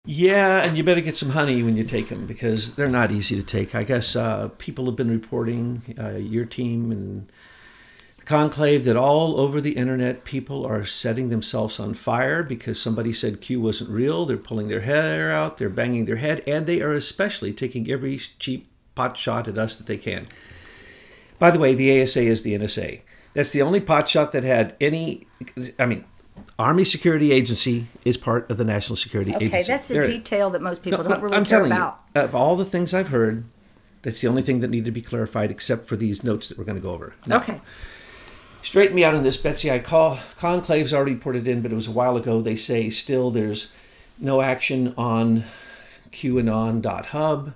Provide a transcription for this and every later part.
Yeah, and you better get some honey when you take them because they're not easy to take. I guess people have been reporting, your team and the conclave, that all over the internet people are setting themselves on fire because somebody said Q wasn't real. They're pulling their hair out, they're banging their head, and they are especially taking every cheap pot shot at us that they can. By the way, the ASA is the NSA. That's the only pot shot that had any, Army Security Agency is part of the National Security Agency. Okay, that's a detail that most people don't really I'm care telling about. You, of all the things I've heard, that's the only thing that needed to be clarified except for these notes that we're going to go over. Now, okay. Straighten me out on this, Betsy. Conclave's already reported in, but it was a while ago. They say still there's no action on Qannon.hub.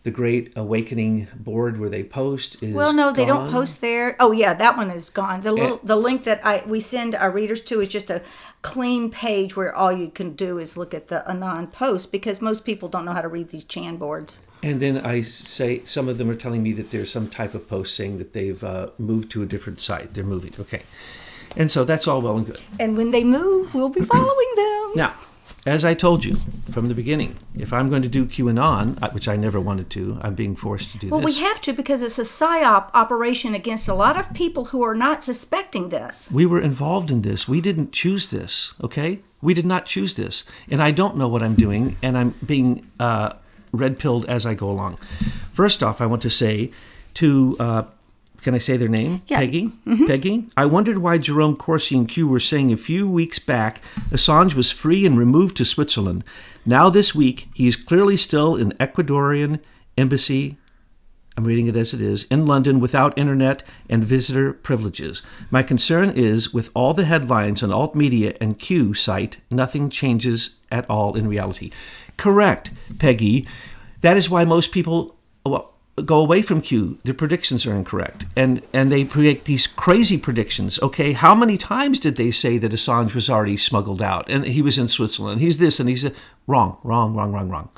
The Great Awakening board where they post is well, no, they gone. don't post there. Oh yeah, that one is gone. The link that we send our readers to is just a clean page where all you can do is look at the Anon post because most people don't know how to read these Chan boards. And then I say some of them are telling me that there's some type of post saying that they've moved to a different site. They're moving. Okay. And so that's all well and good. And when they move, we'll be following them. Now, as I told you from the beginning, if I'm going to do QAnon, which I never wanted to, I'm being forced to do this. Well, we have to because it's a Psyop operation against a lot of people who are not suspecting this. We were involved in this. We didn't choose this, okay? We did not choose this. And I don't know what I'm doing, and I'm being red-pilled as I go along. First off, I want to say to... can I say their name? Yeah. Peggy? Mm-hmm. Peggy? I wondered why Jerome Corsi and Q were saying a few weeks back Assange was free and removed to Switzerland. Now this week, he is clearly still in Ecuadorian embassy, I'm reading it as it is, in London without internet and visitor privileges. My concern is, with all the headlines on alt media and Q site, nothing changes at all in reality. Correct, Peggy. That is why most people... go away from Q. The predictions are incorrect. And they predict these crazy predictions. Okay, how many times did they say that Assange was already smuggled out and he was in Switzerland? He's this and he's that. Wrong.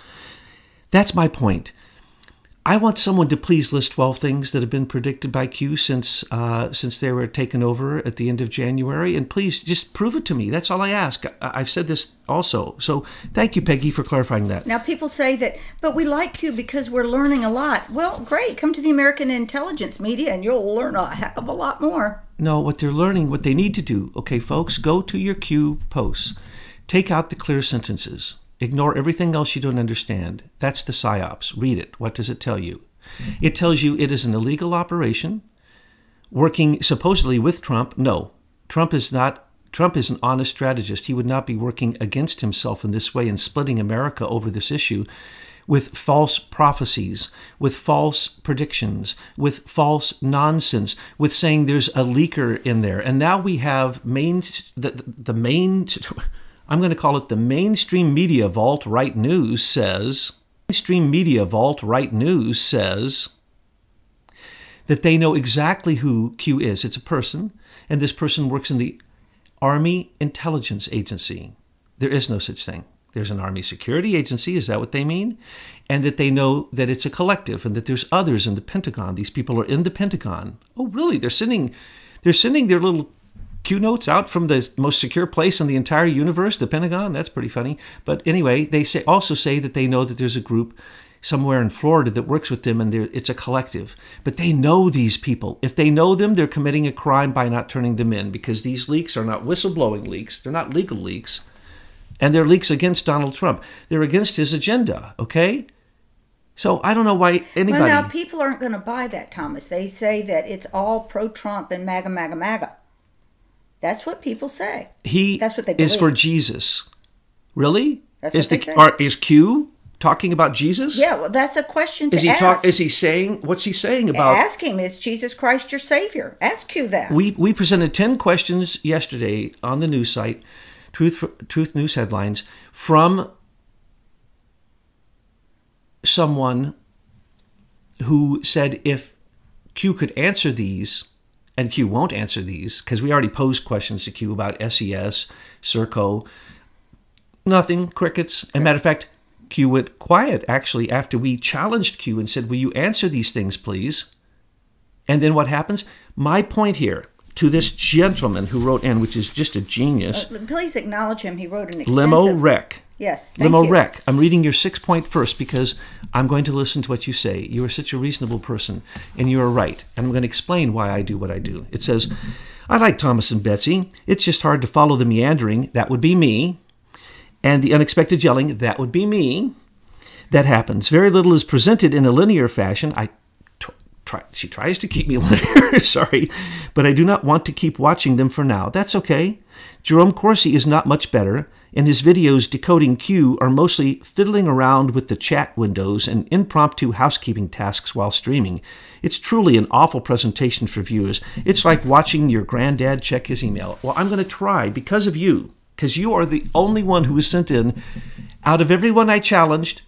That's my point. I want someone to please list 12 things that have been predicted by Q since they were taken over at the end of January. And please just prove it to me. That's all I ask. I've said this also. So thank you, Peggy, for clarifying that. Now, people say that, but we like Q because we're learning a lot. Well, great. Come to the American intelligence media and you'll learn a heck of a lot more. No, what they're learning, what they need to do, okay, folks, go to your Q posts. Take out the clear sentences. Ignore everything else you don't understand. That's the PSYOPs. Read it. What does it tell you? It tells you it is an illegal operation, working supposedly with Trump. No, Trump is an honest strategist. He would not be working against himself in this way and splitting America over this issue with false prophecies, with false predictions, with false nonsense, with saying there's a leaker in there. And now we have I'm going to call it the mainstream media vault right news says that they know exactly who Q is. It's a person, and this person works in the Army Intelligence Agency. There is no such thing. There's an Army Security Agency. Is that what they mean? And that they know that it's a collective and that there's others in the Pentagon. These people are in the Pentagon. Oh, really? They're sending their little Q notes out from the most secure place in the entire universe, the Pentagon. That's pretty funny. But anyway, they also say that they know that there's a group somewhere in Florida that works with them, and it's a collective. But they know these people. If they know them, they're committing a crime by not turning them in, because these leaks are not whistleblowing leaks. They're not legal leaks. And they're leaks against Donald Trump. They're against his agenda, okay? So I don't know why anybody... Well, now, people aren't going to buy that, Thomas. They say that it's all pro-Trump and MAGA, MAGA, MAGA. That's what people say. That's what they believe. Is for Jesus. Really? That's what they say. Is Q talking about Jesus? Yeah, well, that's a question to ask. Is he saying, what's he saying about... Ask him, is Jesus Christ your Savior? Ask Q that. We presented 10 questions yesterday on the news site, Truth News Headlines, from someone who said if Q could answer these... And Q won't answer these because we already posed questions to Q about SES, Serco. Nothing, crickets. As a matter of fact, Q went quiet actually after we challenged Q and said, will you answer these things, please? And then what happens? My point here to this gentleman who wrote in, which is just a genius. Please acknowledge him. He wrote an extensive... Limo Rec. Yes, thank Limo you. Rec, I'm reading your 6-point first because I'm going to listen to what you say. You are such a reasonable person, and you are right. And I'm going to explain why I do what I do. It says, I like Thomas and Betsy. It's just hard to follow the meandering. That would be me. And the unexpected yelling. That would be me. That happens. Very little is presented in a linear fashion. She tries to keep me linear, sorry, but I do not want to keep watching them for now. That's okay. Jerome Corsi is not much better, and his videos decoding Q are mostly fiddling around with the chat windows and impromptu housekeeping tasks while streaming. It's truly an awful presentation for viewers. It's like watching your granddad check his email. Well, I'm going to try because of you, because you are the only one who was sent in. Out of everyone I challenged,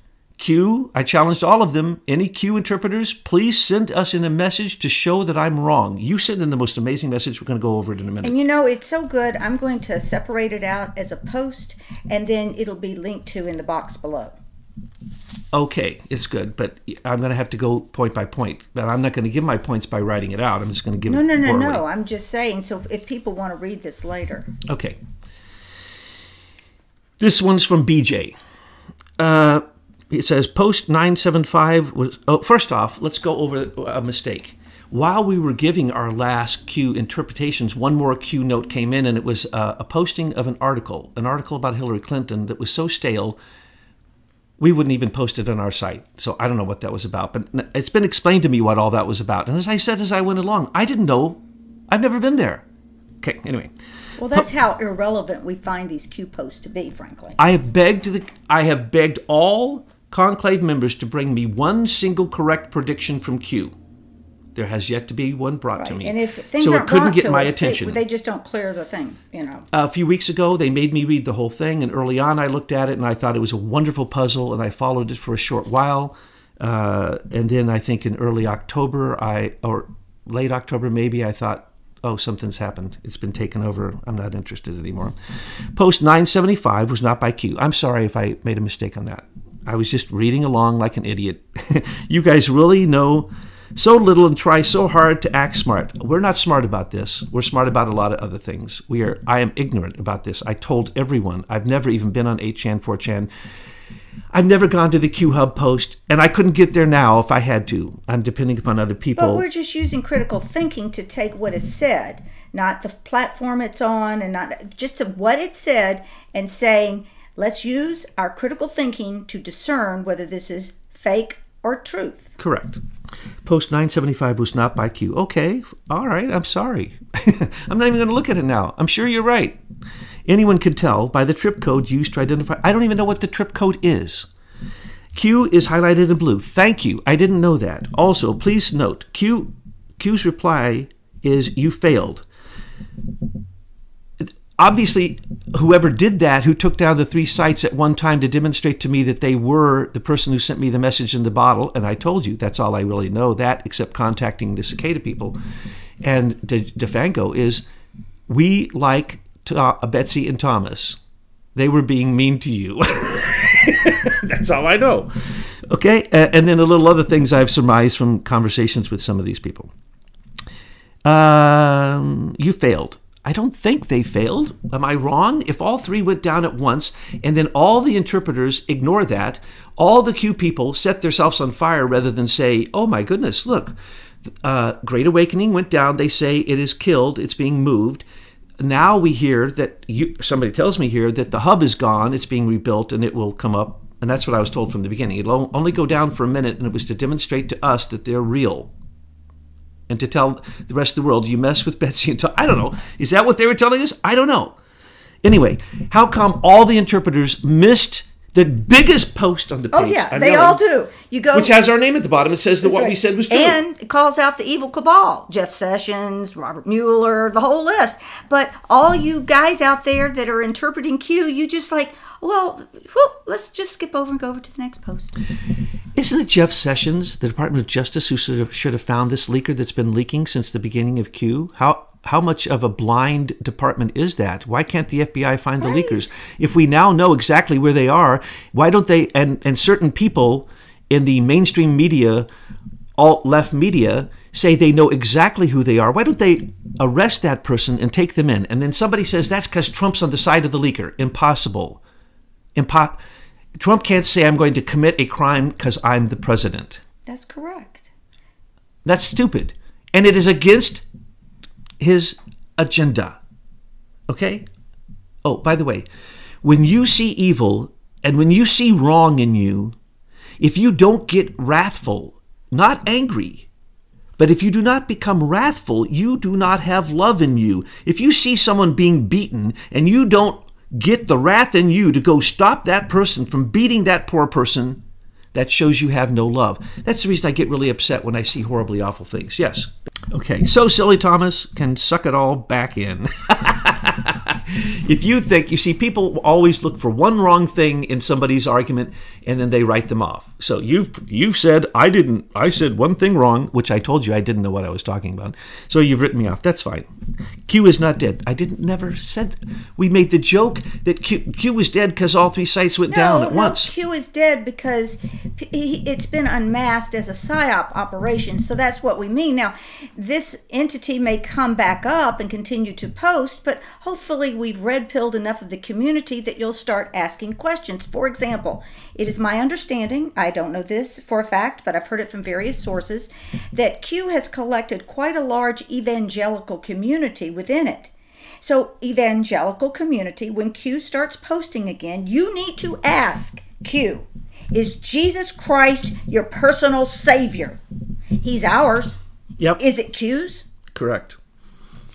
I challenged all of them. Any Q interpreters, please send us in a message to show that I'm wrong. You sent in the most amazing message. We're going to go over it in a minute. And you know, it's so good. I'm going to separate it out as a post, and then it'll be linked to in the box below. Okay, it's good, but I'm going to have to go point by point. But I'm not going to give my points by writing it out. I'm just going to give it orally. No. I'm just saying, so if people want to read this later. Okay. This one's from BJ. It says post 975 was... Oh, first off, let's go over a mistake. While we were giving our last Q interpretations, one more Q note came in, and it was a posting of an article about Hillary Clinton that was so stale, we wouldn't even post it on our site. So I don't know what that was about, but it's been explained to me what all that was about. And as I said as I went along, I didn't know. I've never been there. Okay, anyway. Well, that's how irrelevant we find these Q posts to be, frankly. I have begged all Conclave members to bring me one single correct prediction from Q. There has yet to be one brought to me. And if things so aren't it couldn't brought get to my us, attention. They just don't clear the thing, you know. A few weeks ago, they made me read the whole thing, and early on I looked at it and I thought it was a wonderful puzzle, and I followed it for a short while. And then I think in early October, or late October maybe, I thought, oh, something's happened. It's been taken over. I'm not interested anymore. Post 975 was not by Q. I'm sorry if I made a mistake on that. I was just reading along like an idiot. You guys really know so little and try so hard to act smart. We're not smart about this. We're smart about a lot of other things. I am ignorant about this. I told everyone. I've never even been on 8chan, 4chan. I've never gone to the Q Hub post, and I couldn't get there now if I had to. I'm depending upon other people. But we're just using critical thinking to take what is said, not the platform it's on, and not just to what it said, and saying, let's use our critical thinking to discern whether this is fake or truth. Correct. Post 975 was not by Q. Okay, all right, I'm sorry. I'm not even going to look at it now. I'm sure you're right. Anyone can tell by the trip code used to identify. I don't even know what the trip code is. Q is highlighted in blue. Thank you. I didn't know that. Also, please note, Q's reply is you failed. Obviously, whoever did that, who took down the 3 sites at one time to demonstrate to me that they were the person who sent me the message in the bottle, and I told you, that's all I really know, that, except contacting the Cicada people, and DeFango, is we like Betsy and Thomas. They were being mean to you. That's all I know. Okay, and then a little other things I've surmised from conversations with some of these people. You failed. I don't think they failed. Am I wrong? If all 3 went down at once, and then all the interpreters ignore that, all the Q people set themselves on fire rather than say, oh my goodness, look, Great Awakening went down. They say it is killed. It's being moved. Now we hear that, somebody tells me here that the hub is gone. It's being rebuilt, and it will come up. And that's what I was told from the beginning. It'll only go down for a minute, and it was to demonstrate to us that they're real. And to tell the rest of the world, you mess with Betsy and Tom. I don't know. Is that what they were telling us? I don't know. Anyway, how come all the interpreters missed the biggest post on the page? Oh, yeah, they all do. You go, which has our name at the bottom. It says that what we said was true. And it calls out the evil cabal. Jeff Sessions, Robert Mueller, the whole list. But all you guys out there that are interpreting Q, you just like, well, let's just skip over and go over to the next post. Isn't it Jeff Sessions, the Department of Justice, who should have found this leaker that's been leaking since the beginning of Q? How much of a blind department is that? Why can't the FBI find the leakers? If we now know exactly where they are, why don't they, and certain people in the mainstream media, alt-left media, say they know exactly who they are, why don't they arrest that person and take them in? And then somebody says that's because Trump's on the side of the leaker. Impossible. Trump can't say I'm going to commit a crime because I'm the president. That's correct. That's stupid. And it is against his agenda. Okay? Oh, by the way, when you see evil and when you see wrong in you, if you don't get wrathful, not angry, but if you do not become wrathful, you do not have love in you. If you see someone being beaten and you don't get the wrath in you to go stop that person from beating that poor person, that shows you have no love. That's the reason I get really upset when I see horribly awful things. Yes. Okay, so Silly Thomas can suck it all back in. If you think, you see, people always look for one wrong thing in somebody's argument and then they write them off. So you've said, I said one thing wrong, which I told you I didn't know what I was talking about. So you've written me off. That's fine. Q is not dead. I never said, we made the joke that Q was dead because all 3 sites went down at once. Q is dead because it's been unmasked as a Psyop operation. So that's what we mean. Now, this entity may come back up and continue to post, but hopefully we've red-pilled enough of the community that you'll start asking questions. For example, it is my understanding, I don't know this for a fact, but I've heard it from various sources, that Q has collected quite a large evangelical community within it. So evangelical community, when Q starts posting again, you need to ask Q, is Jesus Christ your personal savior? He's ours. Yep. Is it Q's? Correct.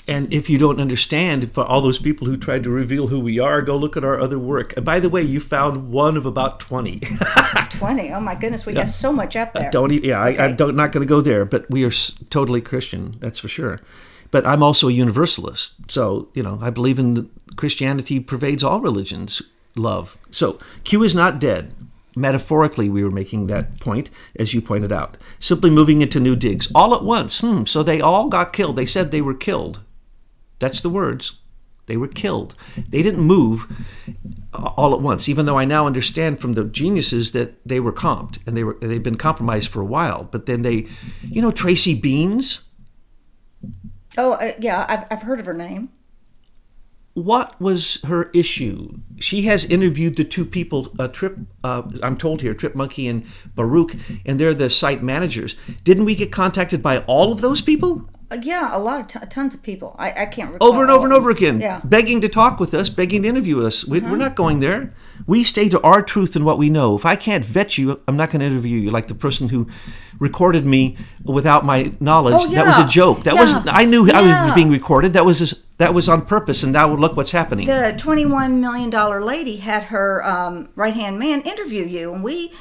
And if you don't understand, for all those people who tried to reveal who we are, go look at our other work. And by the way, you found one of about 20. 20? Oh my goodness, we have so much up there. Okay. I'm not going to go there, but we are totally Christian, that's for sure. But I'm also a universalist. So, I believe in Christianity pervades all religions, love. So, Q is not dead. Metaphorically, we were making that point, as you pointed out. Simply moving into new digs. All at once. So they all got killed. They said they were killed. That's the words. They were killed. They didn't move all at once, even though I now understand from the geniuses that they were comped, and they've been compromised for a while. But then they, Tracy Beans? Oh, yeah, I've heard of her name. What was her issue? She has interviewed the 2 people, I'm told here, Trip Monkey and Baruch, and they're the site managers. Didn't we get contacted by all of those people? Yeah, a lot of tons of people. I can't recall. Over and over and over again, yeah. Begging to talk with us, begging to interview us. We're not going there. We stay to our truth and what we know. If I can't vet you, I'm not going to interview you. Like the person who recorded me without my knowledge. Oh, yeah. That was a joke. I knew I was being recorded. That was on purpose, and now look what's happening. The $21 million lady had her right-hand man interview you, and we,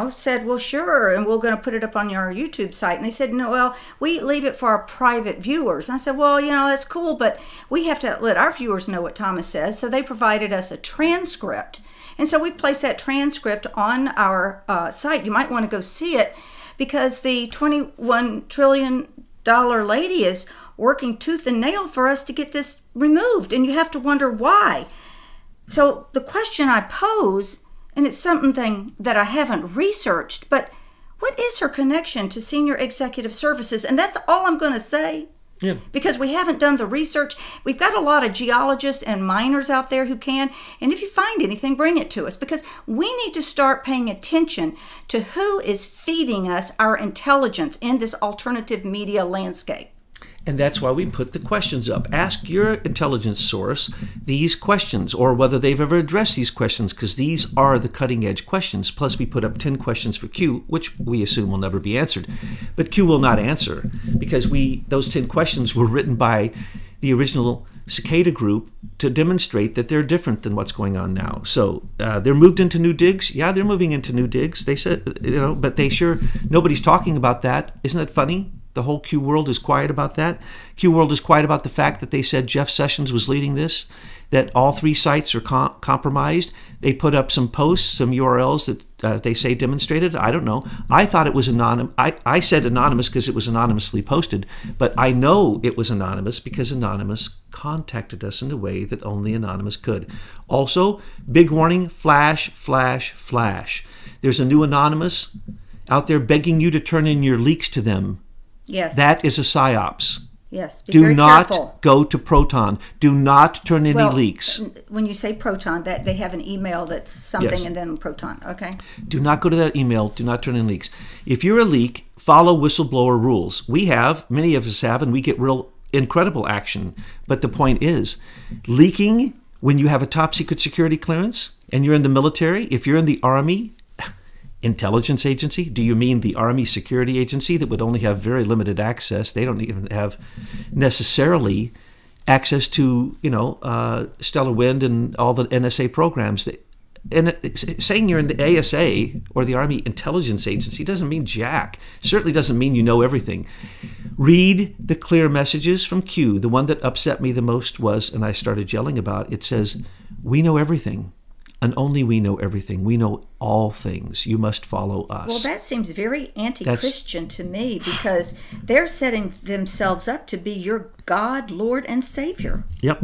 said, well, sure, and we're going to put it up on your YouTube site. And they said, no, well, we leave it for our private viewers. And I said, well, that's cool, but we have to let our viewers know what Thomas says. So they provided us a transcript. And so we've placed that transcript on our site. You might want to go see it because the $21 trillion lady is working tooth and nail for us to get this removed. And you have to wonder why. So the question I pose, and it's something that I haven't researched, but what is her connection to senior executive services? And that's all I'm going to say. Yeah. Because we haven't done the research. We've got a lot of geologists and miners out there who can. And if you find anything, bring it to us. Because we need to start paying attention to who is feeding us our intelligence in this alternative media landscape. And that's why we put the questions up. Ask your intelligence source these questions, or whether they've ever addressed these questions, because these are the cutting edge questions. Plus we put up 10 questions for Q, which we assume will never be answered. But Q will not answer, because those 10 questions were written by the original Cicada group to demonstrate that they're different than what's going on now. So they're moved into new digs. Yeah, they're moving into new digs. They said, but nobody's talking about that. Isn't that funny? The whole Q world is quiet about that. Q world is quiet about the fact that they said Jeff Sessions was leading this, that all 3 sites are compromised. They put up some posts, some URLs that they say demonstrated. I don't know. I thought it was anonymous. I said anonymous because it was anonymously posted, but I know it was anonymous because Anonymous contacted us in a way that only Anonymous could. Also, big warning, flash, flash, flash. There's a new Anonymous out there begging you to turn in your leaks to them. Yes. That is a psyops. Yes, be Do very not careful. go to Proton. Do not turn any leaks. When you say Proton, that they have an email that's something Yes. and then Proton. Okay. Do not go to that email. Do not turn in leaks. If you're a leak, follow whistleblower rules. We have, many of us have, and we get real incredible action. But the point is, leaking when you have a top secret security clearance and you're in the military, if you're in the Army, intelligence agency, do you mean the Army security agency that would only have very limited access? They don't even have necessarily access to, Stellar Wind and all the NSA programs. And saying you're in the ASA or the Army intelligence agency doesn't mean jack. Certainly doesn't mean you know everything. Read the clear messages from Q. The one that upset me the most was, and I started yelling about, it says, "We know everything. And only we know everything. We know all things. You must follow us." Well, that seems very anti-Christian to me, because they're setting themselves up to be your God, Lord, and Savior. Yep.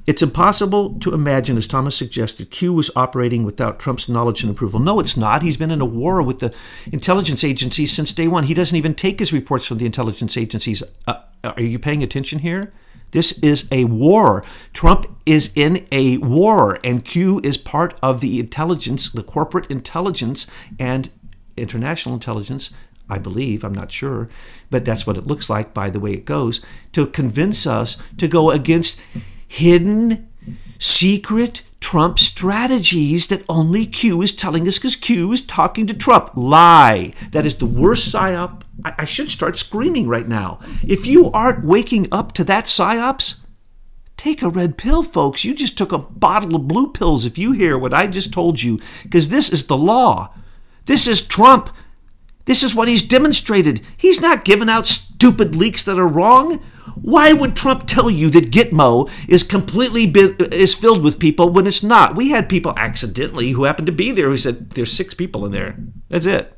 It's impossible to imagine, as Thomas suggested, Q was operating without Trump's knowledge and approval. No, it's not. He's been in a war with the intelligence agencies since day one. He doesn't even take his reports from the intelligence agencies. Are you paying attention here? This is a war. Trump is in a war, and Q is part of the intelligence, the corporate intelligence and international intelligence, I believe, I'm not sure, but that's what it looks like by the way it goes, to convince us to go against hidden, secret Trump strategies that only Q is telling us because Q is talking to Trump. Lie. That is the worst psyop. I should start screaming right now. If you aren't waking up to that psyops, take a red pill, folks. You just took a bottle of blue pills if you hear what I just told you, because this is the law. This is Trump. This is what he's demonstrated. He's not giving out stupid leaks that are wrong. Why would Trump tell you that Gitmo is filled with people when it's not? We had people accidentally who happened to be there who said, "There's 6 people in there." That's it.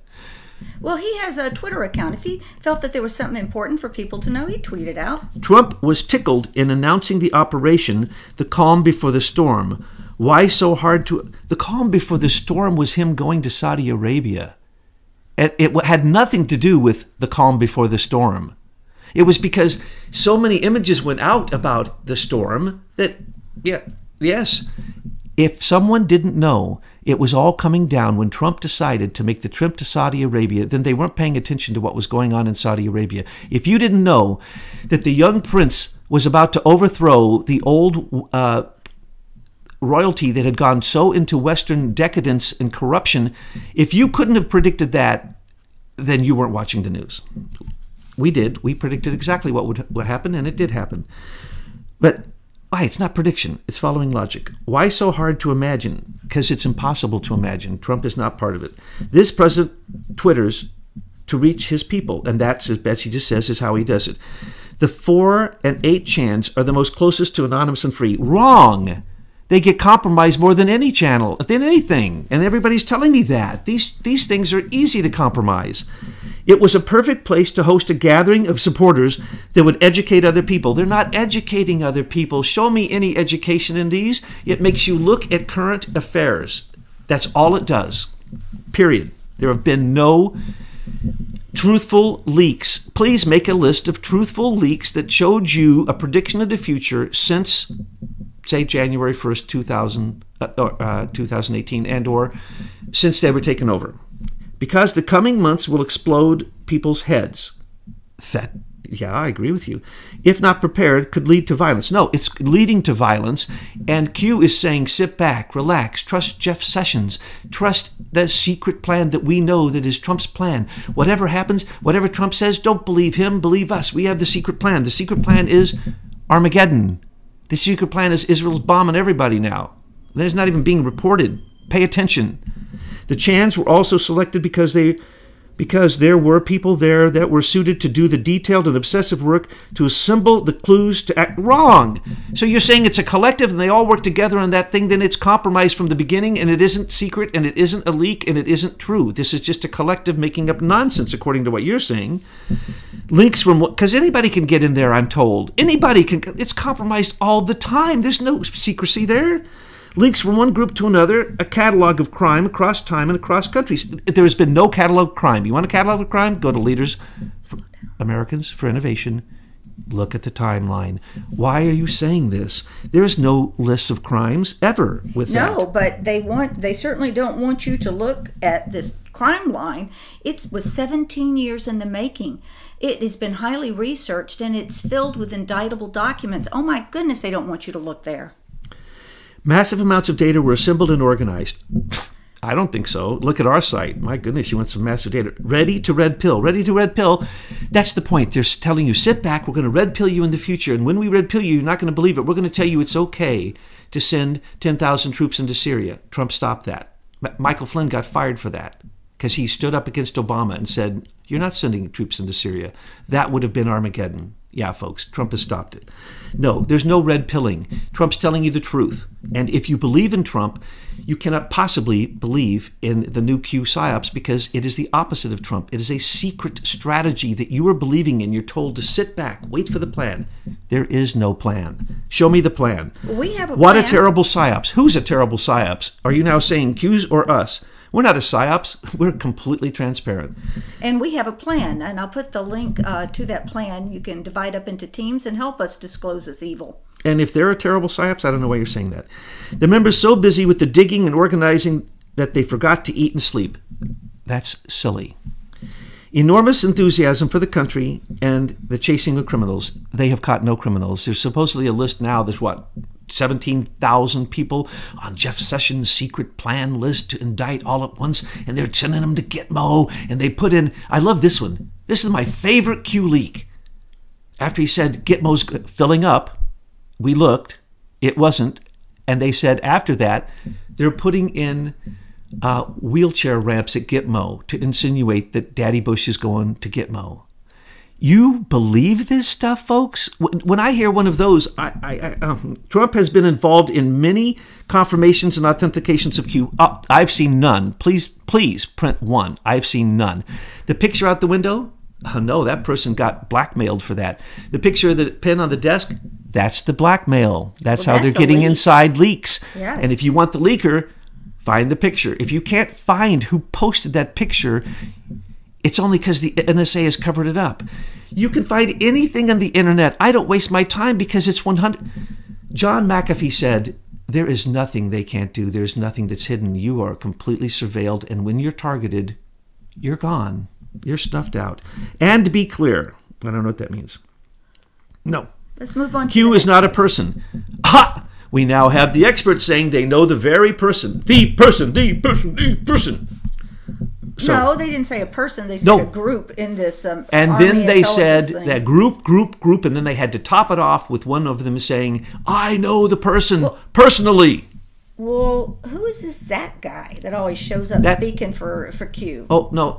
Well, he has a Twitter account. If he felt that there was something important for people to know, he'd tweet it out. Trump was tickled in announcing the operation, the calm before the storm. Why so hard to... The calm before the storm was him going to Saudi Arabia. It had nothing to do with the calm before the storm. It was because so many images went out about the storm that, yes, if someone didn't know it was all coming down when Trump decided to make the trip to Saudi Arabia, then they weren't paying attention to what was going on in Saudi Arabia. If you didn't know that the young prince was about to overthrow the old royalty that had gone so into Western decadence and corruption, if you couldn't have predicted that, then you weren't watching the news. We did. We predicted exactly what would happen, and it did happen. But why? It's not prediction. It's following logic. Why so hard to imagine? Because it's impossible to imagine. Trump is not part of it. This president twitters to reach his people, and that's, as Betsy just says, is how he does it. The 4 and 8 chans are the most closest to anonymous and free. Wrong. They get compromised more than any channel, than anything. And everybody's telling me that. These things are easy to compromise. It was a perfect place to host a gathering of supporters that would educate other people. They're not educating other people. Show me any education in these. It makes you look at current affairs. That's all it does. Period. There have been no truthful leaks. Please make a list of truthful leaks that showed you a prediction of the future since, say, January 1st, 2018, and or since they were taken over. Because the coming months will explode people's heads. Yeah, I agree with you. If not prepared, could lead to violence. No, it's leading to violence. And Q is saying, sit back, relax, trust Jeff Sessions, trust the secret plan that we know that is Trump's plan. Whatever happens, whatever Trump says, don't believe him, believe us. We have the secret plan. The secret plan is Armageddon. The secret plan is Israel's bombing everybody now. That is not even being reported. Pay attention. The Chans were also selected because there were people there that were suited to do the detailed and obsessive work to assemble the clues to act wrong. So you're saying it's a collective and they all work together on that thing, then it's compromised from the beginning and it isn't secret and it isn't a leak and it isn't true. This is just a collective making up nonsense according to what you're saying. Links from what, because anybody can get in there, I'm told. Anybody can, it's compromised all the time. There's no secrecy there. Links from one group to another, a catalog of crime across time and across countries. There has been no catalog of crime. You want a catalog of crime? Go to Leaders for Americans for Innovation. Look at the timeline. Why are you saying this? There's no list of crimes ever with that. No, but they certainly don't want you to look at this crime line. It was 17 years in the making. It has been highly researched, and it's filled with indictable documents. Oh my goodness, they don't want you to look there. Massive amounts of data were assembled and organized. I don't think so. Look at our site. My goodness, you want some massive data. Ready to red pill. Ready to red pill. That's the point. They're telling you, sit back. We're going to red pill you in the future. And when we red pill you, you're not going to believe it. We're going to tell you it's okay to send 10,000 troops into Syria. Trump stopped that. Michael Flynn got fired for that because he stood up against Obama and said, you're not sending troops into Syria. That would have been Armageddon. Yeah, folks, Trump has stopped it. No, there's no red pilling. Trump's telling you the truth. And if you believe in Trump, you cannot possibly believe in the new Q Psyops because it is the opposite of Trump. It is a secret strategy that you are believing in. You're told to sit back, wait for the plan. There is no plan. Show me the plan. We have a What plan. a terrible Psyops. Who's a terrible Psyops? Are you now saying Q's or us? We're not a Psyops. We're completely transparent. And we have a plan, and I'll put the link to that plan. You can divide up into teams and help us disclose this evil. And if they're a terrible Psyops, I don't know why you're saying that. The members so busy with the digging and organizing that they forgot to eat and sleep. That's silly. Enormous enthusiasm for the country and the chasing of criminals. They have caught no criminals. There's supposedly a list now. There's 17,000 people on Jeff Sessions' secret plan list to indict all at once, and they're sending them to Gitmo, and they put in, I love this one. This is my favorite Q leak. After he said Gitmo's filling up, we looked, it wasn't, and they said after that, they're putting in wheelchair ramps at Gitmo to insinuate that Daddy Bush is going to Gitmo. You believe this stuff, folks? When I hear one of those, Trump has been involved in many confirmations and authentications of Q. I've seen none. Please print one. I've seen none. The picture out the window? Oh, no, that person got blackmailed for that. The picture of the pen on the desk? That's the blackmail. That's how they're getting inside leaks. Yes. And if you want the leaker, find the picture. If you can't find who posted that picture, it's only because the NSA has covered it up. You can find anything on the internet. I don't waste my time because it's 100. John McAfee said, there is nothing they can't do. There's nothing that's hidden. You are completely surveilled. And when you're targeted, you're gone. You're snuffed out. And to be clear, I don't know what that means. No. Let's move on. Q is not a person. Ha! We now have the experts saying they know the very person. The person, the person, the person. So, no, they didn't say a person. They said a group in this and Army then they said thing. that group, and then they had to top it off with one of them saying, I know the person personally. Well, who is this Zach guy that always shows up speaking for Q? Oh, no.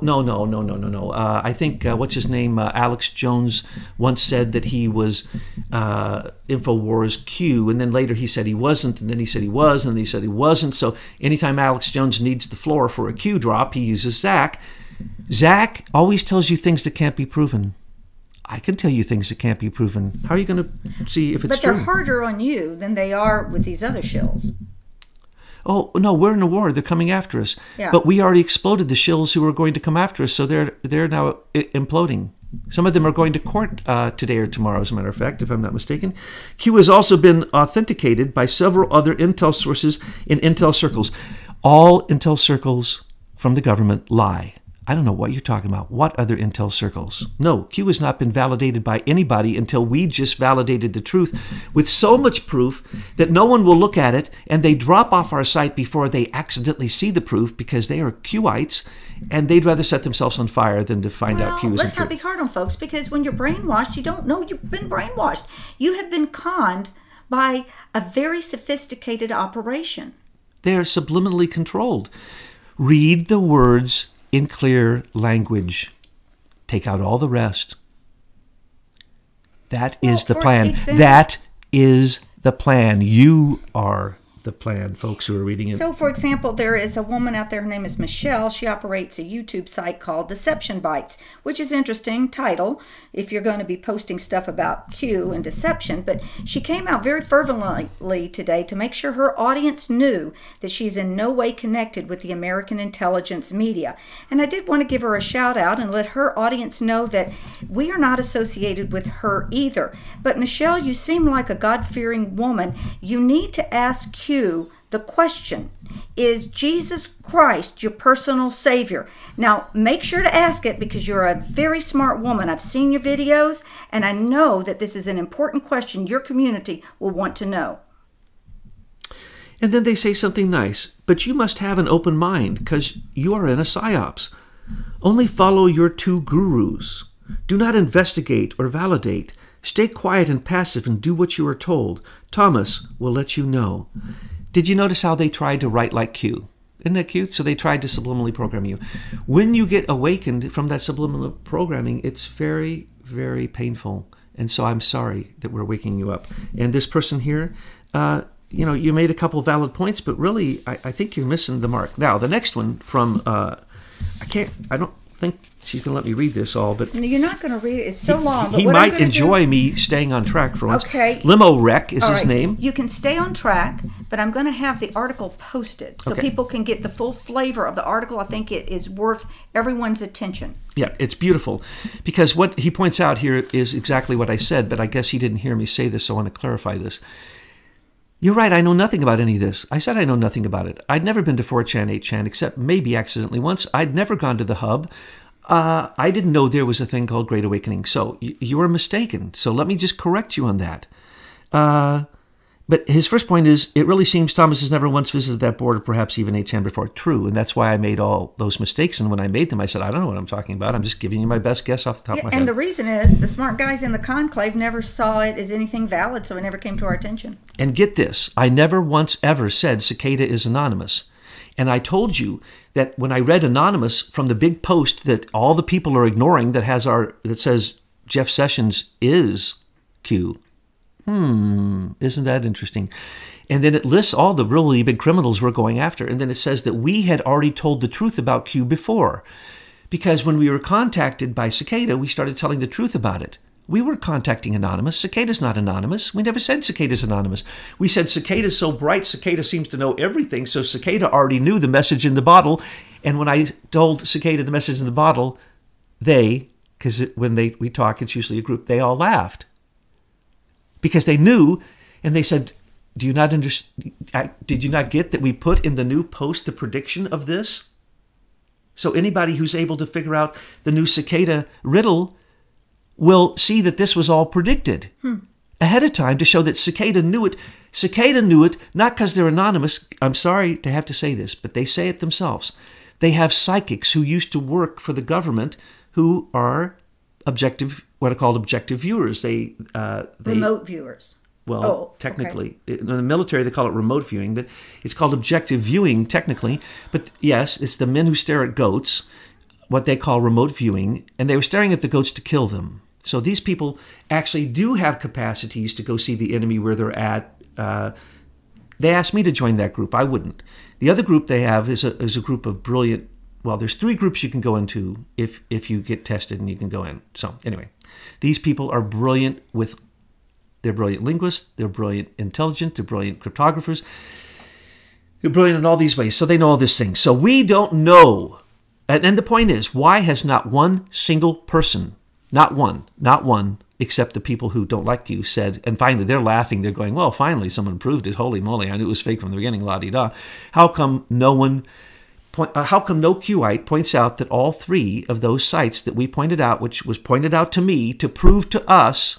I think, what's his name? Alex Jones once said that he was InfoWars Q, and then later he said he wasn't, and then he said he was, and then he said he wasn't. So anytime Alex Jones needs the floor for a Q drop, he uses Zach. Zach always tells you things that can't be proven. I can tell you things that can't be proven. How are you going to see if it's true? But they're harder on you than they are with these other shills. Oh, no, we're in a war. They're coming after us. Yeah. But we already exploded the shills who were going to come after us, so they're now imploding. Some of them are going to court today or tomorrow, as a matter of fact, if I'm not mistaken. Q has also been authenticated by several other intel sources in intel circles. All intel circles from the government lie. I don't know what you're talking about. What other intel circles? No, Q has not been validated by anybody until we just validated the truth with so much proof that no one will look at it, and they drop off our site before they accidentally see the proof because they are Qites, and they'd rather set themselves on fire than to find out Q isn't let's true. not be hard on folks, because when you're brainwashed, you don't know you've been brainwashed. You have been conned by a very sophisticated operation. They are subliminally controlled. Read the words in clear language. Take out all the rest. That is the plan. Example, that is the plan. You are the plan, folks who are reading it. So, for example, there is a woman out there, her name is Michelle. She operates a YouTube site called Deception Bites, which is interesting title if you're going to be posting stuff about Q and deception. But she came out very fervently today to make sure her audience knew that she's in no way connected with the American intelligence media. And I did want to give her a shout out and let her audience know that we are not associated with her either. But Michelle, you seem like a God-fearing woman. You need to ask Q the question, is Jesus Christ your personal Savior? Now, make sure to ask it because you're a very smart woman. I've seen your videos, and I know that this is an important question your community will want to know. And then they say something nice, but you must have an open mind because you are in a psyops. Only follow your two gurus. Do not investigate or validate. Stay quiet and passive and do what you are told. Thomas will let you know. Did you notice how they tried to write like Q? Isn't that cute? So they tried to subliminally program you. When you get awakened from that subliminal programming, it's very, very painful. And so I'm sorry that we're waking you up. And this person here, you know, you made a couple valid points, but really, I think you're missing the mark. Now, the next one from, I don't think she's going to let me read this all, but... No, you're not going to read it. It's so long. But he what might enjoy me staying on track for once. Okay. Limo Wreck is all his right. name. You can stay on track, but I'm going to have the article posted so people can get the full flavor of the article. I think it is worth everyone's attention. Yeah, it's beautiful. Because what he points out here is exactly what I said, but I guess he didn't hear me say this, so I want to clarify this. You're right, I know nothing about any of this. I said I know nothing about it. I'd never been to 4chan, 8chan, except maybe accidentally once. I'd never gone to the hub. I didn't know there was a thing called Great Awakening. So you were mistaken. So let me just correct you on that. But his first point is, it really seems Thomas has never once visited that board or perhaps even 8chan before. True, and that's why I made all those mistakes. And when I made them, I said, I don't know what I'm talking about. I'm just giving you my best guess off the top of my head. And the reason is, the smart guys in the conclave never saw it as anything valid, so it never came to our attention. And get this, I never once ever said Cicada is anonymous. And I told you that when I read anonymous from the big post that all the people are ignoring that says Jeff Sessions is Q. Isn't that interesting? And then it lists all the really big criminals we're going after. And then it says that we had already told the truth about Q before. Because when we were contacted by Cicada, we started telling the truth about it. We were contacting anonymous. Cicada's not anonymous. We never said Cicada's anonymous. We said Cicada's so bright, Cicada seems to know everything. So Cicada already knew the message in the bottle. And when I told Cicada the message in the bottle, because when we talk, it's usually a group, they all laughed. Because they knew, and they said, did you not get that we put in the new post the prediction of this? So anybody who's able to figure out the new Cicada riddle will see that this was all predicted ahead of time to show that Cicada knew it. Cicada knew it, not because they're anonymous. I'm sorry to have to say this, but they say it themselves. They have psychics who used to work for the government who are what are called objective viewers. They remote viewers. Well, technically, in the military they call it remote viewing, but it's called objective viewing technically. But yes, it's the men who stare at goats, what they call remote viewing, and they were staring at the goats to kill them. So these people actually do have capacities to go see the enemy where they're at. They asked me to join that group. I wouldn't. The other group they have is a group of brilliant. Well, there's 3 groups you can go into if you get tested and you can go in. So anyway, these people are brilliant they're brilliant linguists, they're brilliant intelligent, they're brilliant cryptographers. They're brilliant in all these ways, so they know all these things. So we don't know. And the point is, why has not one single person, not one, except the people who don't like you, said, and finally they're laughing, they're going, well, finally someone proved it, holy moly, I knew it was fake from the beginning, la-di-da. How come no Qite points out that all 3 of those sites that we pointed out, which was pointed out to me to prove to us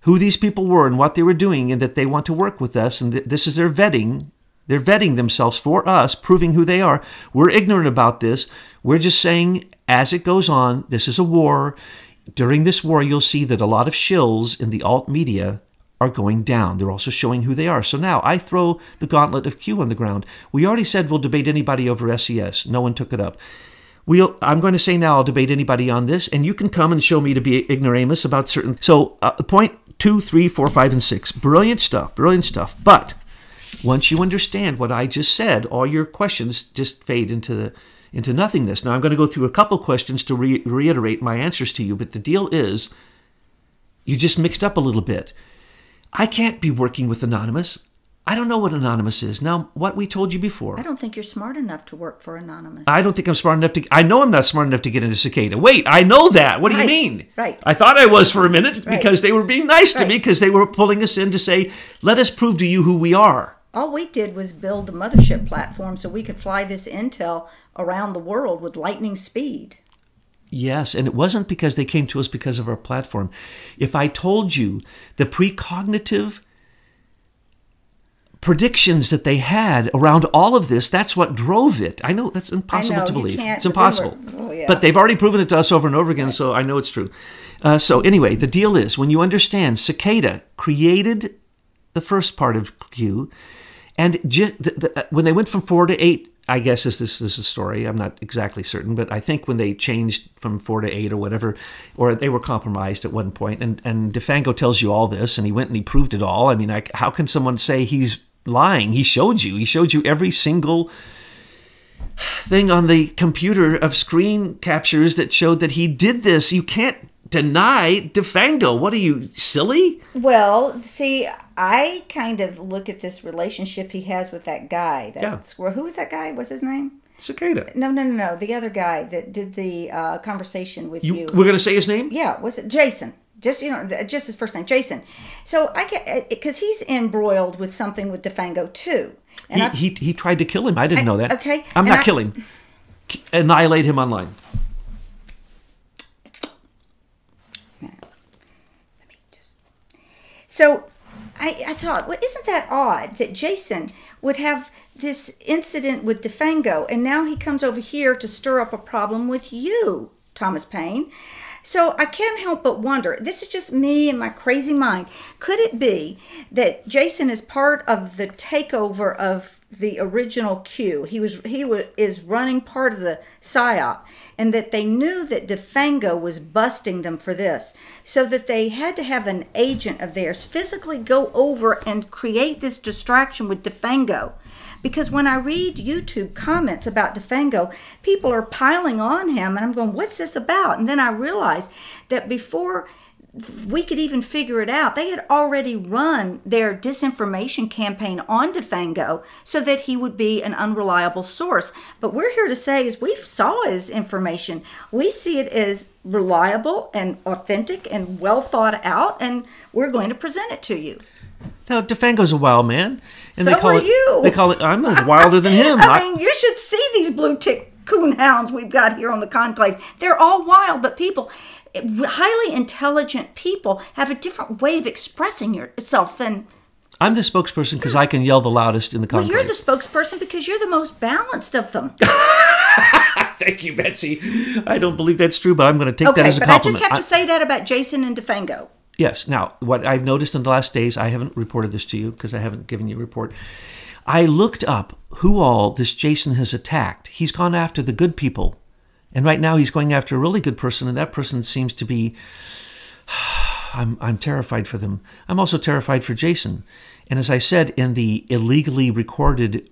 who these people were and what they were doing and that they want to work with us, and this is their vetting. They're vetting themselves for us, proving who they are. We're ignorant about this. We're just saying, as it goes on, this is a war. During this war, you'll see that a lot of shills in the alt media are going down. They're also showing who they are. So now I throw the gauntlet of Q on the ground. We already said we'll debate anybody over SES. No one took it up. I'm going to say now I'll debate anybody on this, and you can come and show me to be ignoramus about certain. So point 2, 3, 4, 5, and 6. Brilliant stuff. But Once you understand what I just said, all your questions just fade into nothingness. Now, I'm going to go through a couple questions to reiterate my answers to you, but the deal is you just mixed up a little bit. I can't be working with Anonymous. I don't know what Anonymous is. Now, what we told you before. I don't think you're smart enough to work for Anonymous. I don't think I'm smart enough to... I know I'm not smart enough to get into Cicada. Wait, I know that. What do you mean? Right. I thought I was for a minute because they were being nice to me, because they were pulling us in to say, let us prove to you who we are. All we did was build the mothership platform so we could fly this intel around the world with lightning speed. Yes, and it wasn't because they came to us because of our platform. If I told you the precognitive predictions that they had around all of this, that's what drove it. I know that's impossible to believe. It's impossible. But they've already proven it to us over and over again, so I know it's true. So anyway, the deal is, when you understand, Cicada created the first part of Q, and when they went from 4 to 8, I guess this is a story. I'm not exactly certain, but I think when they changed from 4 to 8 or whatever, or they were compromised at one point, and DeFango tells you all this, and he went and he proved it all. I mean, how can someone say he's lying? He showed you. He showed you every single thing on the computer of screen captures that showed that he did this. You can't deny DeFango. What are you, silly? Well, see, I kind of look at this relationship he has with that guy. Who was that guy? What's his name? Cicada. No. The other guy that did the conversation with you. We're going to say his name? Yeah. Was it Jason? Just his first name, Jason. So I get, because he's embroiled with something with DeFango too. And he tried to kill him. I didn't know that. Okay. I'm not kill him. Annihilate him online. So I thought, well, isn't that odd that Jason would have this incident with DeFango, and now he comes over here to stir up a problem with you, Thomas Paine? So I can't help but wonder, this is just me and my crazy mind, could it be that Jason is part of the takeover of the original Q? He is running part of the Psyop, and that they knew that DeFango was busting them for this, so that they had to have an agent of theirs physically go over and create this distraction with DeFango. Because when I read YouTube comments about DeFango, people are piling on him, and I'm going, what's this about? And then I realized that before we could even figure it out, they had already run their disinformation campaign on DeFango so that he would be an unreliable source. But we're here to say is we saw his information. We see it as reliable and authentic and well thought out, and we're going to present it to you. Now, DeFango's a wild man. And so are you. They call it, I'm wilder than him. I mean, you should see these blue tick coon hounds we've got here on the conclave. They're all wild, but people, highly intelligent people, have a different way of expressing yourself than... I'm the spokesperson because I can yell the loudest in the conclave. Well, you're the spokesperson because you're the most balanced of them. Thank you, Betsy. I don't believe that's true, but I'm going to take that as a compliment. I just have to say that about Jason and DeFango. Yes. Now, what I've noticed in the last days, I haven't reported this to you because I haven't given you a report. I looked up who all this Jason has attacked. He's gone after the good people. And right now he's going after a really good person, and that person seems to be... I'm terrified for them. I'm also terrified for Jason. And as I said in the illegally recorded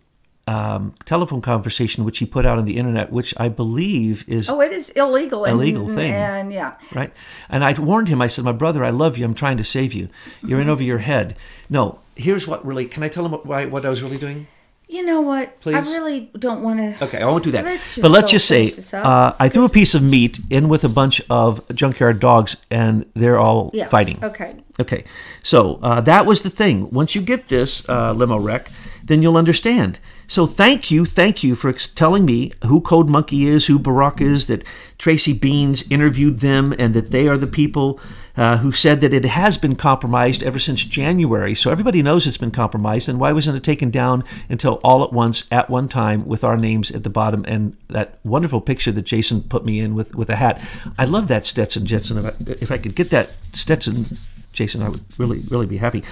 telephone conversation which he put out on the internet, which I believe is... Oh, it is illegal. Illegal thing. And yeah. Right? And I warned him, I said, my brother, I love you. I'm trying to save you. You're in over your head. No, here's what really... Can I tell him what I was really doing? You know what? Please? I really don't want to... Okay, I won't do that. Let's just say, I threw a piece of meat in with a bunch of junkyard dogs, and they're all fighting. Okay. So that was the thing. Once you get this, Limo Wreck, then you'll understand. So thank you for telling me who Code Monkey is, who Barack is, that Tracy Beans interviewed them, and that they are the people who said that it has been compromised ever since January. So everybody knows it's been compromised, and why wasn't it taken down until all at once, at one time, with our names at the bottom, and that wonderful picture that Jason put me in with a hat. I love that Stetson, Jetson. If I could get that Stetson, Jason, I would really, really be happy.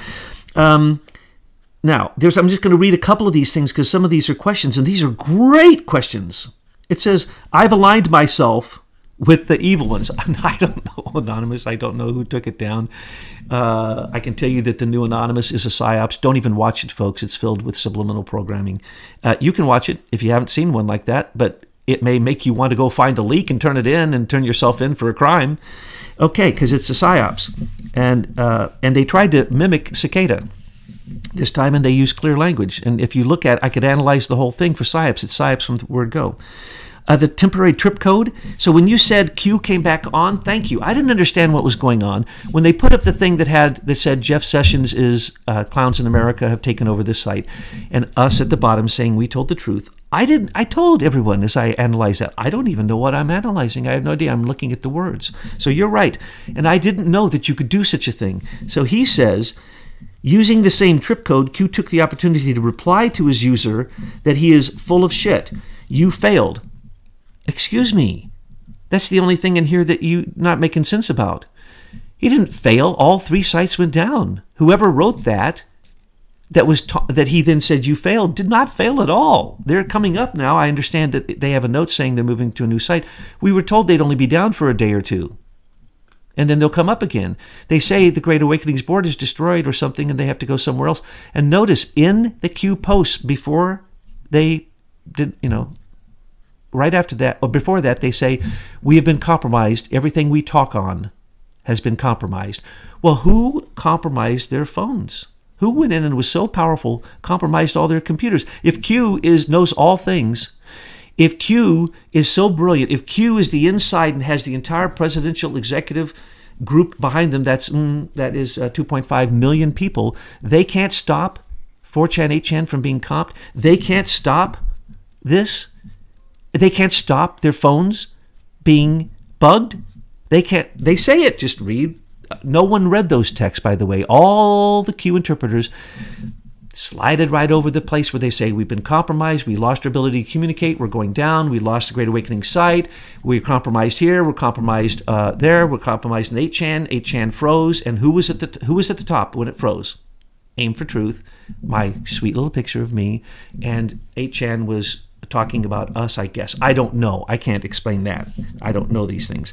Now, I'm just going to read a couple of these things because some of these are questions, and these are great questions. It says, I've aligned myself with the evil ones. I don't know, Anonymous. I don't know who took it down. I can tell you that the new Anonymous is a psyops. Don't even watch it, folks. It's filled with subliminal programming. You can watch it if you haven't seen one like that, but it may make you want to go find a leak and turn it in and turn yourself in for a crime. Okay, because it's a psyops. And they tried to mimic Cicada this time, and they used clear language. And if you look at, I could analyze the whole thing for psyops. It's psyops from the word go. The temporary trip code. So when you said Q came back on, thank you. I didn't understand what was going on. When they put up the thing that said Jeff Sessions is Clowns in America have taken over this site, and us at the bottom saying we told the truth. I told everyone as I analyzed that, I don't even know what I'm analyzing. I have no idea. I'm looking at the words. So you're right. And I didn't know that you could do such a thing. So he says, using the same trip code, Q took the opportunity to reply to his user that he is full of shit. You failed. Excuse me. That's the only thing in here that you're not making sense about. He didn't fail. All 3 sites went down. Whoever wrote that that he then said you failed, did not fail at all. They're coming up now. I understand that they have a note saying they're moving to a new site. We were told they'd only be down for a day or 2. And then they'll come up again. They say the Great Awakenings board is destroyed or something and they have to go somewhere else. And notice in the Qpost before they did, right after that, or before that, they say, we have been compromised. Everything we talk on has been compromised. Well, who compromised their phones? Who went in and was so powerful, compromised all their computers? If Q knows all things, if Q is so brilliant, if Q is the inside and has the entire presidential executive group behind them, that is 2.5 million people, they can't stop 4chan, 8chan from being comped. They can't stop this. They can't stop their phones being bugged. They can't. They say it. Just read. No one read those texts, by the way. All the Q interpreters slided right over the place where they say we've been compromised, we lost our ability to communicate, we're going down, we lost the Great Awakening site, we're compromised here, we're compromised there, we're compromised in 8chan, 8chan froze, and who was at the top when it froze? Aim for Truth, my sweet little picture of me, and 8chan was talking about us, I guess. I don't know. I can't explain that. I don't know these things.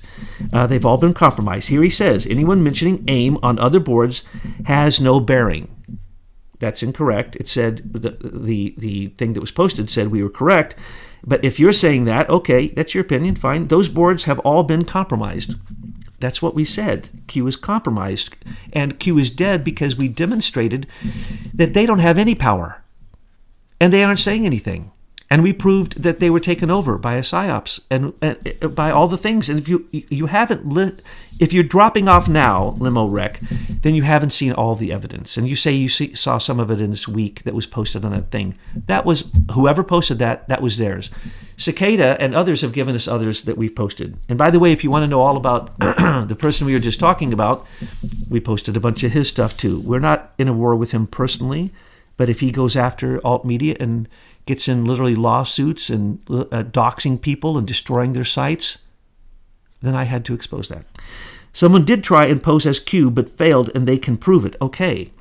They've all been compromised. Here he says, anyone mentioning AIM on other boards has no bearing. That's incorrect. It said, the thing that was posted said we were correct. But if you're saying that, okay, that's your opinion, fine. Those boards have all been compromised. That's what we said. Q is compromised. And Q is dead because we demonstrated that they don't have any power. And they aren't saying anything. And we proved that they were taken over by a psyops and by all the things. And if if you're dropping off now, Limo Rec, then you haven't seen all the evidence. And you say you saw some of it in this week that was posted on that thing. That was whoever posted that was theirs. Cicada and others have given us others that we've posted. And by the way, if you want to know all about the person we were just talking about, we posted a bunch of his stuff too. We're not in a war with him personally, but if he goes after alt media and gets in literally lawsuits and doxing people and destroying their sites, then I had to expose that. Someone did try and pose as Q, but failed, and they can prove it. Okay.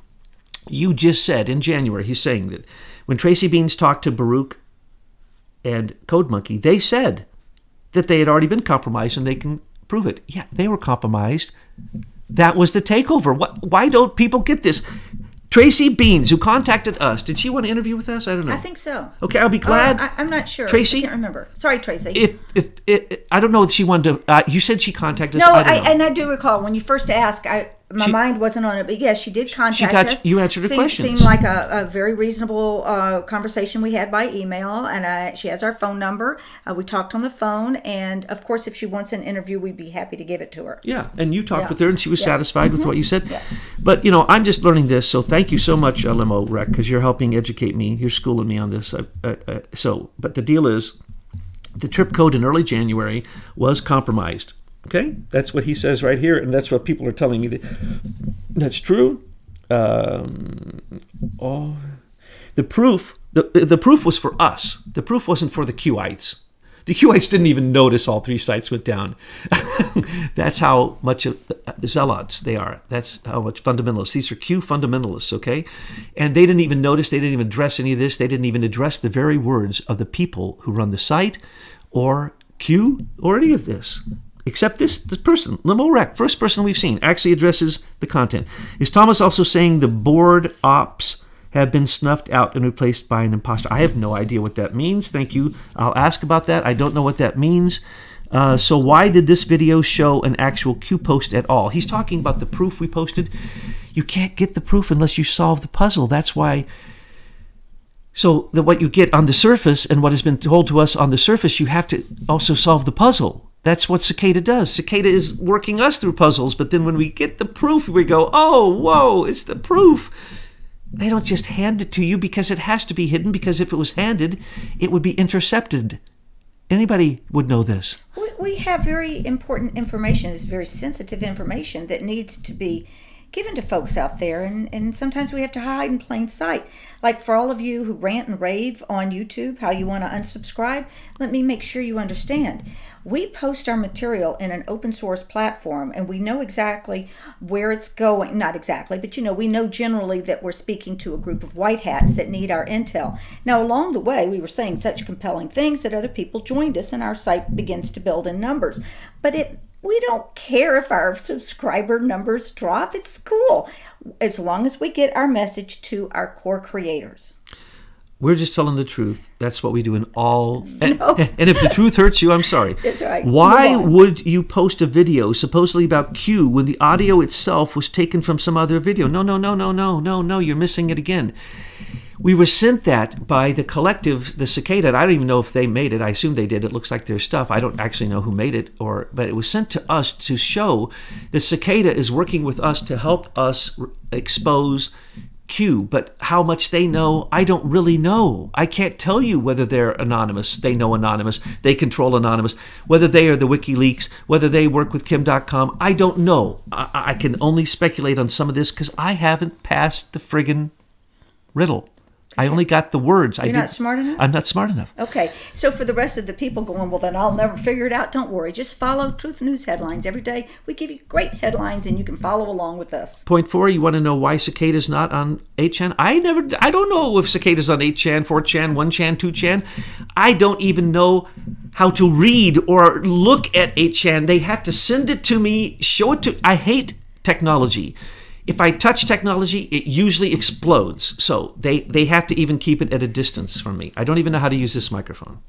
You just said in January, he's saying that when Tracy Beans talked to Baruch and Code Monkey, they said that they had already been compromised and they can prove it. Yeah, they were compromised. That was the takeover. Why don't people get this? Tracy Beans, who contacted us, did she want to interview with us? I don't know. I think so. Okay, I'll be glad. I'm not sure. Tracy? I can't remember. Sorry, Tracy. If I don't know if she wanted to. You said she contacted us. No, I don't know. and I do recall when you first asked. My mind wasn't on it, but yes, she did contact us. You answered her questions. Seemed like a very reasonable conversation we had by email, and she has our phone number. We talked on the phone, and of course, if she wants an interview, we'd be happy to give it to her. Yeah, and you talked with her, and she was satisfied with what you said. Yes. But, I'm just learning this, so thank you so much, Limo Rec, because you're helping educate me. You're schooling me on this. But the deal is, the trip code in early January was compromised. Okay, that's what he says right here, and that's what people are telling me. That's true. The proof was for us. The proof wasn't for the Qites. The Qites didn't even notice all 3 sites went down. That's how much of zealots they are. That's how much fundamentalists. These are Q fundamentalists, okay? And they didn't even notice. They didn't even address any of this. They didn't even address the very words of the people who run the site or Q or any of this. except this person, Lemorek, first person we've seen, actually addresses the content. Is Thomas also saying the board ops have been snuffed out and replaced by an imposter? I have no idea what that means. Thank you. I'll ask about that. I don't know what that means. So why did this video show an actual Qpost at all? He's talking about the proof we posted. You can't get the proof unless you solve the puzzle. That's why. So what you get on the surface and what has been told to us on the surface, you have to also solve the puzzle. That's what Cicada does. Cicada is working us through puzzles, but then when we get the proof, we go, oh, whoa, it's the proof. They don't just hand it to you because it has to be hidden, because if it was handed, it would be intercepted. Anybody would know this. We have very important information. It's very sensitive information that needs to be given to folks out there, and sometimes we have to hide in plain sight. Like for all of you who rant and rave on YouTube, how you want to unsubscribe, let me make sure you understand. We post our material in an open source platform, and we know exactly where it's going. Not exactly, but we know generally that we're speaking to a group of white hats that need our intel. Now, along the way, we were saying such compelling things that other people joined us, and our site begins to build in numbers. But we don't care if our subscriber numbers drop. It's cool, as long as we get our message to our core creators. We're just telling the truth. That's what we do in all. No. And if the truth hurts you, I'm sorry. That's right. Why would you post a video supposedly about Q when the audio itself was taken from some other video? No. You're missing it again. We were sent that by the collective, the Cicada. I don't even know if they made it. I assume they did. It looks like their stuff. I don't actually know who made it, but it was sent to us to show the Cicada is working with us to help us expose Q. But how much they know, I don't really know. I can't tell you whether they're anonymous. They know anonymous. They control anonymous. Whether they are the WikiLeaks, whether they work with Kim.com, I don't know. I can only speculate on some of this because I haven't passed the friggin' riddle. I only got the words. You're not smart enough? I'm not smart enough. Okay. So for the rest of the people going, well, then I'll never figure it out. Don't worry. Just follow Truth News headlines every day. We give you great headlines, and you can follow along with us. Point 4, you want to know why Cicada's not on 8chan? I don't know if Cicada's on 8chan, 4chan, 1chan, 2chan. I don't even know how to read or look at 8chan. They have to send it to me, show it to. I hate technology. If I touch technology, it usually explodes. So they have to even keep it at a distance from me. I don't even know how to use this microphone.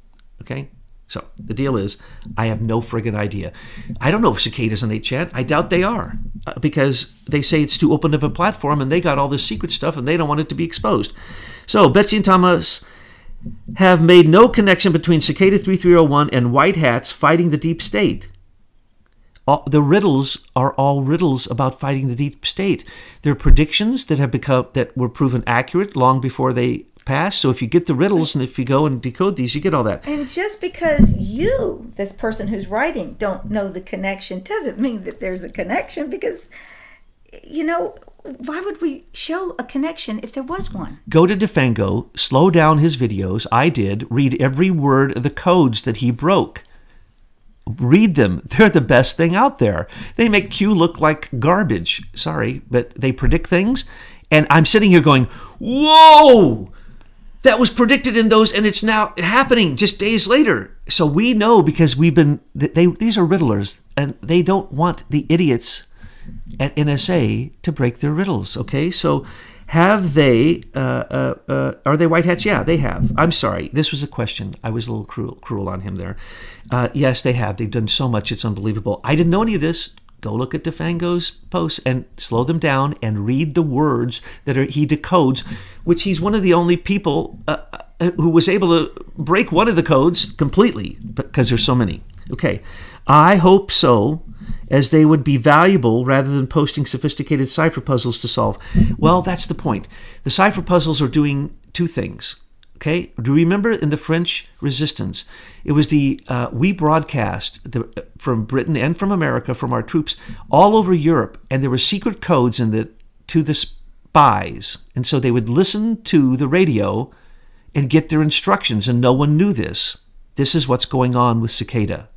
Okay? So the deal is, I have no friggin' idea. I don't know if Cicada's on 8chan. I doubt they are. Because they say it's too open of a platform, and they got all this secret stuff, and they don't want it to be exposed. So Betsy and Thomas have made no connection between Cicada 3301 and white hats fighting the deep state. The riddles are all riddles about fighting the deep state. They're predictions that were proven accurate long before they passed. So if you get the riddles and if you go and decode these, you get all that. And just because you, this person who's writing, don't know the connection doesn't mean that there's a connection, because, why would we show a connection if there was one? Go to Defango, slow down his videos. I did. Read every word of the codes that he broke. Read them. They're the best thing out there. They make Q look like garbage. Sorry, but they predict things. And I'm sitting here going, whoa, that was predicted in those, and it's now happening just days later. So we know, because these are riddlers, and they don't want the idiots at NSA to break their riddles. Okay, so have they, are they white hats? Yeah, they have. I'm sorry. This was a question. I was a little cruel on him there. Yes, they have. They've done so much. It's unbelievable. I didn't know any of this. Go look at Defango's posts and slow them down and read the words that he decodes, which he's one of the only people who was able to break one of the codes completely, because there's so many. Okay. I hope so, as they would be valuable rather than posting sophisticated cipher puzzles to solve. Well, that's the point. The cipher puzzles are doing two things. Okay, do you remember in the French Resistance, it was we broadcast from Britain and from America, from our troops all over Europe, and there were secret codes to the spies, and so they would listen to the radio and get their instructions, and no one knew this. This is what's going on with Cicada.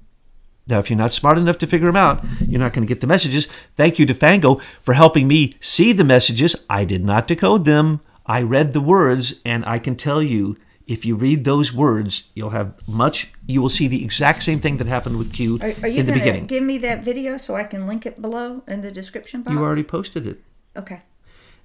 Now, if you're not smart enough to figure them out, you're not going to get the messages. Thank you, Defango, for helping me see the messages. I did not decode them. I read the words, and I can tell you If you read those words, you will see the exact same thing that happened with Q Are you in the beginning. Give me that video so I can link it below in the description box? You already posted it. Okay.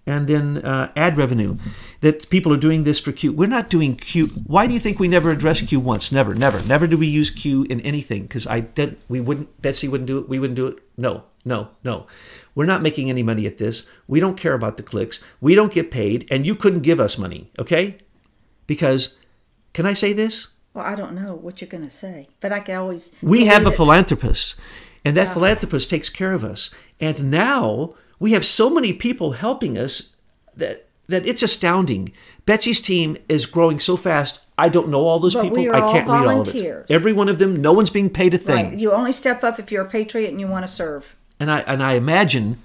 And then ad revenue, that people are doing this for Q. We're not doing Q. Why do you think we never addressed Q once? Never do we use Q in anything, because Betsy wouldn't do it, we wouldn't do it. No. We're not making any money at this. We don't care about the clicks. We don't get paid, and you couldn't give us money, okay? Because, can I say this? Well, I don't know what you're going to say, but I can always... We have a philanthropist, and that philanthropist takes care of us. And now we have so many people helping us that it's astounding. Betsy's team is growing so fast. I don't know all those people. I can't read all of it. Every one of them, no one's being paid a thing. Right. You only step up if you're a patriot and you want to serve. And I imagine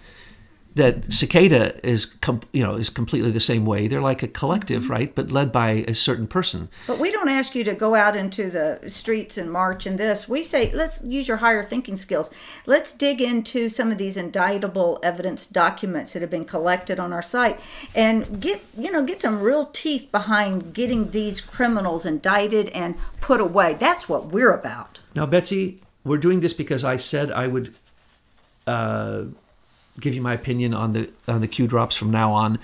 that Cicada is completely the same way. They're like a collective, right? But led by a certain person. But we don't ask you to go out into the streets and march and this. We say, let's use your higher thinking skills. Let's dig into some of these indictable evidence documents that have been collected on our site and get some real teeth behind getting these criminals indicted and put away. That's what we're about. Now, Betsy, we're doing this because I said I would give you my opinion on the Q drops from now on,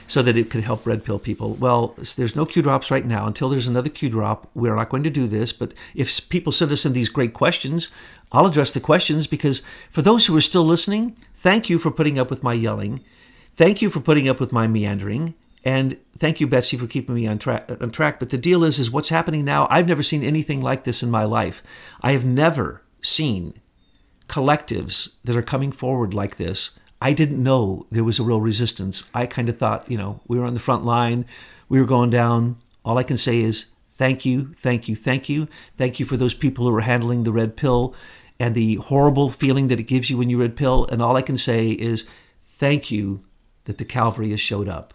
so that it could help red pill people. Well, there's no Q drops right now. Until there's another Q drop, we're not going to do this. But if people send us in these great questions, I'll address the questions, because for those who are still listening, thank you for putting up with my yelling. Thank you for putting up with my meandering. And thank you, Betsy, for keeping me on track. But the deal is what's happening now, I've never seen anything like this in my life. I have never seen collectives that are coming forward like this. I didn't know there was a real resistance. I kind of thought, we were on the front line. We were going down. All I can say is thank you, thank you, thank you. Thank you for those people who are handling the red pill and the horrible feeling that it gives you when you red pill. And all I can say is thank you that the cavalry has showed up.